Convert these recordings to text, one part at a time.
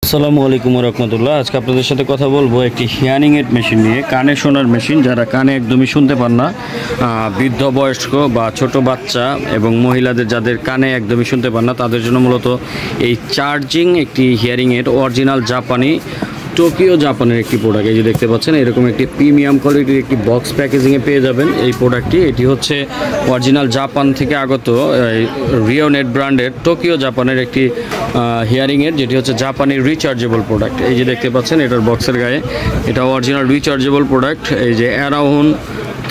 আসসালামু আলাইকুম রহমতুল্লাহ। আজকে আপনাদের সাথে কথা বলবো একটি হিয়ারিং এড মেশিন নিয়ে, কানে শোনার মেশিন। যারা কানে একদমই শুনতে পান না, বৃদ্ধ বয়স্ক বা ছোট বাচ্চা এবং মহিলাদের যাদের কানে একদমই শুনতে পান না, তাদের জন্য মূলত এই চার্জিং একটি হিয়ারিং এড অরিজিনাল জাপানি টোকিও জাপানের একটি প্রোডাক্ট। এই যে দেখতে পাচ্ছেন, এরকম একটি প্রিমিয়াম কোয়ালিটির একটি বক্স প্যাকেজিংয়ে পেয়ে যাবেন এই প্রোডাক্টটি। এটি হচ্ছে অরিজিনাল জাপান থেকে আগত রিওনেট ব্র্যান্ডের টোকিও জাপানের একটি হিয়ারিং এড, যেটি হচ্ছে জাপানি রিচার্জেবল প্রোডাক্ট। এই যে দেখতে পাচ্ছেন এটার বক্সের গায়ে, এটা অরিজিনাল রিচার্জেবল প্রোডাক্ট। এই যে অ্যারাউন্ড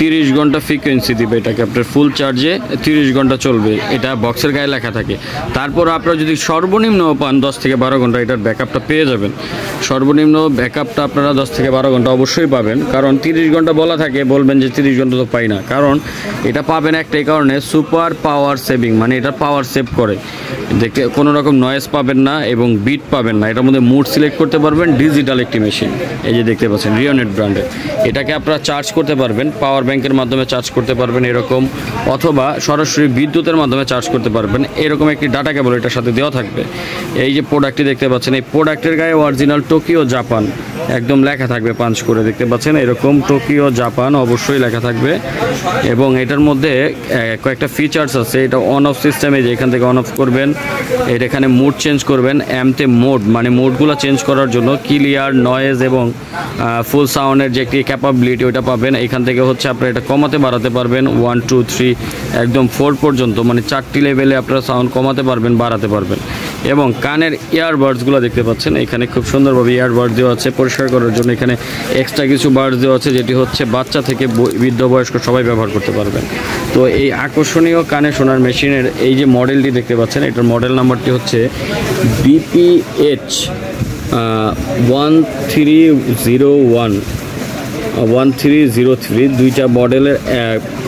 30 ঘন্টা ফ্রিকোয়েন্সি দিবে এটাকে, আপনার ফুল চার্জে 30 ঘন্টা চলবে, এটা বক্সের গায়ে লেখা থাকে। তারপর আপনারা যদি সর্বনিম্ন পান 10 থেকে 12 ঘন্টা এটার ব্যাকআপটা পেয়ে যাবেন। সর্বনিম্ন ব্যাকআপটা আপনারা 10 থেকে 12 ঘন্টা অবশ্যই পাবেন, কারণ 30 ঘন্টা বলা থাকে, বলবেন যে 30 ঘন্টা তো পাই না। কারণ এটা পাবেন একটাই কারণে, সুপার পাওয়ার সেভিং, মানে এটা পাওয়ার সেভ করে। দেখতে কোনো রকম নয়েজ পাবেন না এবং বিট পাবেন না। এটার মধ্যে মুড সিলেক্ট করতে পারবেন, ডিজিটাল একটি মেশিন। এই যে দেখতে পাচ্ছেন রিওনেট ব্র্যান্ডের, এটাকে আপনারা চার্জ করতে পারবেন, পাওয়ার ব্যাংকের মাধ্যমে চার্জ করতে পারবেন এরকম, অথবা সরাসরি বিদ্যুতের মাধ্যমে চার্জ করতে পারবেন। এরকম একটি ডাটা কেবল এটার সাথে দেওয়া থাকবে। এই যে প্রোডাক্টটি দেখতে পাচ্ছেন, এই প্রোডাক্টের গায়ে অরিজিনাল টোকিও জাপান একদম লেখা থাকবে, পাঞ্চ করে দেখতে পাচ্ছেন এরকম টোকিও জাপান অবশ্যই লেখা থাকবে। এবং এটার মধ্যে কয়েকটা ফিচার্স আছে। এটা অন অফ সিস্টেমে, যে এখান থেকে অন অফ করবেন, এর এখানে মুড চেঞ্জ করবেন, এমতে মোড মানে মোডগুলো চেঞ্জ করার জন্য ক্লিয়ার, নয়েজ এবং ফুল সাউন্ডের যে একটি ক্যাপাবিলিটি ওইটা পাবেন। এখান থেকে হচ্ছে আপনারা এটা কমাতে বাড়াতে পারবেন, 1 2 3 একদম 4 পর্যন্ত, মানে 4টি লেভেলে আপনারা সাউন্ড কমাতে পারবেন, বাড়াতে পারবেন। এবং কানের ইয়ারবাডসগুলো দেখতে পাচ্ছেন, এখানে খুব সুন্দরভাবে ইয়ারবাডস দেওয়া আছে পরিষ্কার করার জন্য। এখানে এক্সট্রা কিছু বাডস দেওয়া আছে, যেটি হচ্ছে বাচ্চা থেকে বৃদ্ধ বয়স্ক সবাই ব্যবহার করতে পারবেন। তো এই আকর্ষণীয় কানে শোনার মেশিনের এই যে মডেলটি দেখতে পাচ্ছেন, এটার মডেল নাম্বারটি হচ্ছে BPH 1303 দুইটা মডেলের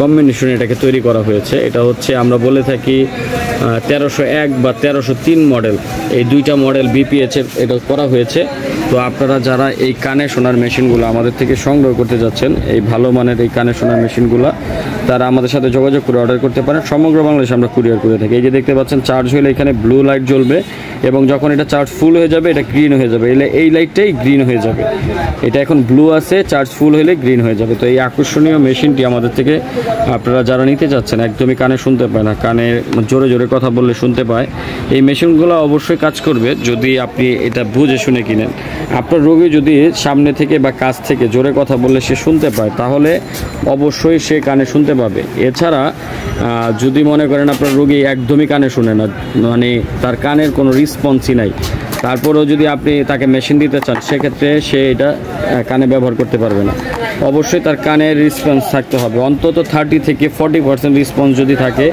কম্বিনেশন এটাকে তৈরি করা হয়েছে। এটা হচ্ছে আমরা বলে থাকি 1301 বা 1303 মডেল, এই দুইটা মডেল BPH এর এটা করা হয়েছে। তো আপনারা যারা এই কানে শোনার মেশিনগুলো আমাদের থেকে সংগ্রহ করতে যাচ্ছেন, এই ভালো মানের এই কানে শোনার মেশিনগুলো, তারা আমাদের সাথে যোগাযোগ করে অর্ডার করতে পারেন। সমগ্র বাংলাদেশে আমরা কুরিয়ার করে থাকি। এই যে দেখতে পাচ্ছেন, চার্জ হলে এখানে ব্লু লাইট জ্বলবে এবং যখন এটা চার্জ ফুল হয়ে যাবে এটা গ্রিন হয়ে যাবে। এই লাইটটাই গ্রিন হয়ে যাবে। এটা এখন ব্লু আছে, চার্জ ফুল হলে গ্রিন হয়ে যাবে। তো এই আকর্ষণীয় মেশিনটি আমাদের থেকে আপনারা যারা নিতে যাচ্ছেন, একদমই কানে শুনতে পায় না, কানে জোরে জোরে কথা বললে শুনতে পায়, এই মেশিনগুলো অবশ্যই কাজ করবে যদি আপনি এটা বুঝে শুনে কিনেন। আপনার রোগী যদি সামনে থেকে বা কাছ থেকে জোরে কথা বললে সে শুনতে পায়, তাহলে অবশ্যই সে কানে শুনতে পাবে। এছাড়া যদি মনে করেন আপনার রোগী একদমই কানে শুনে না, মানে তার কানের কোনো রেসপন্সই নাই, তারপরেও যদি আপনি তাকে মেশিন দিতে চান, সেক্ষেত্রে সে এটা কানে ব্যবহার করতে পারবে না। অবশ্যই তার কানের রেসপন্স থাকতে হবে, অন্তত 30 থেকে 40% রেসপন্স যদি থাকে,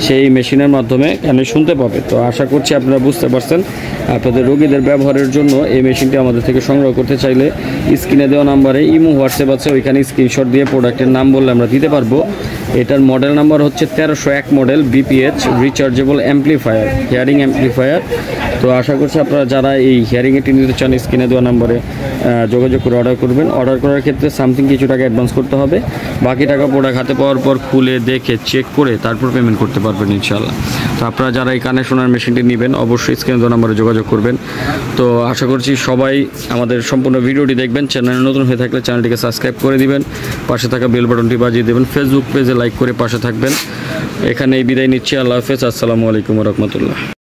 সেই মেশিনের মাধ্যমে কানে শুনতে পাবে। তো আশা করছি আপনারা বুঝতে পারছেন। আপনাদের রোগীদের ব্যবহারের জন্য এই মেশিনটি আমাদের থেকে সংগ্রহ করতে চাইলে স্ক্রিনে দেওয়া নাম্বারে ইমো, হোয়াটসঅ্যাপ আছে, ওইখানে স্ক্রিনশট দিয়ে প্রোডাক্টের নাম বললে আমরা দিতে পারবো। এটার মডেল নাম্বার হচ্ছে 1301 model BPH rechargeable amplifier, hearing amplifier. তো আশা করছি আপনারা যারা এই হিয়ারিং এটি নিতে চান, স্ক্রিনে দেওয়া নাম্বারে যোগাযোগ করে অর্ডার করবেন। অর্ডার করার ক্ষেত্রে সামথিং কিছু টাকা অ্যাডভান্স করতে হবে, বাকি টাকা প্রোডাক্ট হাতে পাওয়ার পর খুলে দেখে চেক করে তারপর পেমেন্ট করতে পারবেন ইনশাআল্লাহ। তো আপনারা যারা এই কানে শোনার মেশিনটি নেবেন, অবশ্যই স্ক্রিনে দেওয়া নাম্বারে যোগাযোগ করবেন। তো আশা করছি সবাই আমাদের সম্পূর্ণ ভিডিওটি দেখবেন। চ্যানেলে নতুন হয়ে থাকলে চ্যানেলটিকে সাবস্ক্রাইব করে দিবেন, পাশে থাকা বেল বাটনটি বাজিয়ে দেবেন, ফেসবুক পেজে লাইক করে পাশে থাকবেন। এখানে বিদায় নিচ্ছি, আল্লাহ হাফেজ, আসসালামু আলাইকুম রহমতুল্লাহ।